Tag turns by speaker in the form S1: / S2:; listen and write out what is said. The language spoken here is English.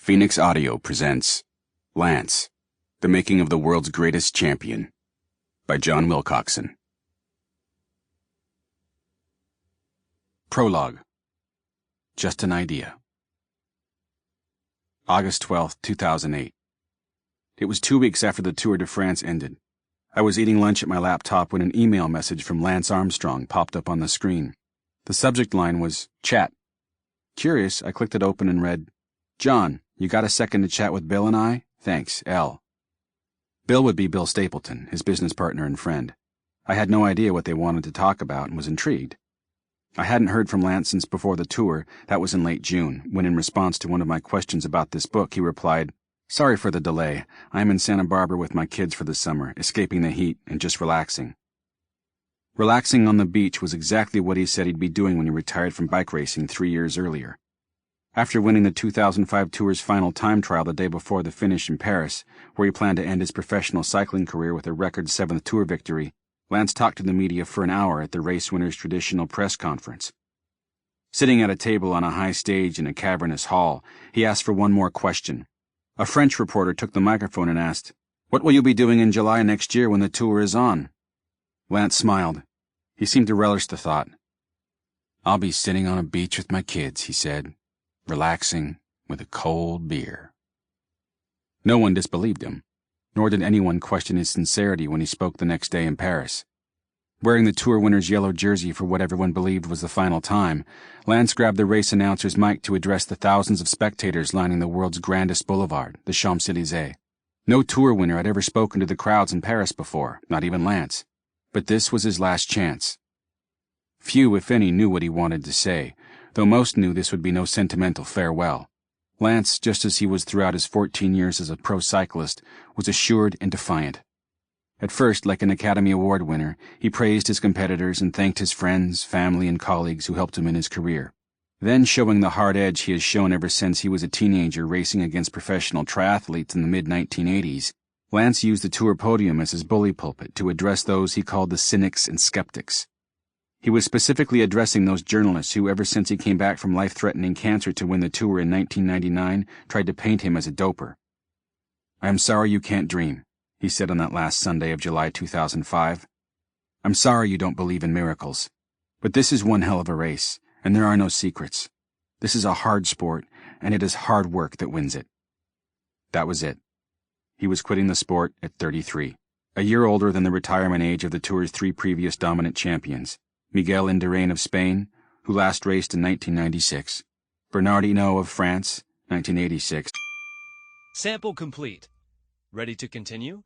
S1: Phoenix Audio presents Lance, The Making of the World's Greatest Champion by John Wilcockson. Prologue. Just an idea. August 12, 2008. It was 2 weeks after the Tour de France ended. I was eating lunch at my laptop when an email message from Lance Armstrong popped up on the screen. The subject line was, Chat. Curious, I clicked it open and read, John, you got a second to chat with Bill and I? Thanks, L. Bill would be Bill Stapleton, his business partner and friend. I had no idea what they wanted to talk about and was intrigued. I hadn't heard from Lance since before the tour, that was in late June, when in response to one of my questions about this book, he replied, Sorry for the delay. I'm in Santa Barbara with my kids for the summer, escaping the heat and just relaxing. Relaxing on the beach was exactly what he said he'd be doing when he retired from bike racing 3 years earlier. After winning the 2005 Tour's final time trial the day before the finish in Paris, where he planned to end his professional cycling career with a record 7th Tour victory, Lance talked to the media for an hour at the race winner's traditional press conference. Sitting at a table on a high stage in a cavernous hall, he asked for one more question. A French reporter took the microphone and asked, What will you be doing in July next year when the Tour is on? Lance smiled. He seemed to relish the thought. I'll be sitting on a beach with my kids, he said, relaxing with a cold beer. No one disbelieved him, nor did anyone question his sincerity when he spoke the next day in Paris. Wearing the Tour winner's yellow jersey for what everyone believed was the final time, Lance grabbed the race announcer's mic to address the thousands of spectators lining the world's grandest boulevard, the Champs-Élysées. No Tour winner had ever spoken to the crowds in Paris before, not even Lance. But this was his last chance. Few, if any, knew what he wanted to say, though most knew this would be no sentimental farewell. Lance, just as he was throughout his 14 years as a pro cyclist, was assured and defiant. At first, like an Academy Award winner, he praised his competitors and thanked his friends, family, and colleagues who helped him in his career. Then, showing the hard edge he has shown ever since he was a teenager racing against professional triathletes in the mid-1980s, Lance used the Tour podium as his bully pulpit to address those he called the cynics and skeptics. He was specifically addressing those journalists who, ever since he came back from life-threatening cancer to win the Tour in 1999, tried to paint him as a doper. I am sorry you can't dream, he said on that last Sunday of July 2005. I'm sorry you don't believe in miracles. But this is one hell of a race, and there are no secrets. This is a hard sport, and it is hard work that wins it. That was it. He was quitting the sport at 33, a year older than the retirement age of the Tour's 3 previous dominant champions. Miguel Indurain of Spain, who last raced in 1996. Bernard Hinault of France, 1986.
S2: Sample complete. Ready to continue?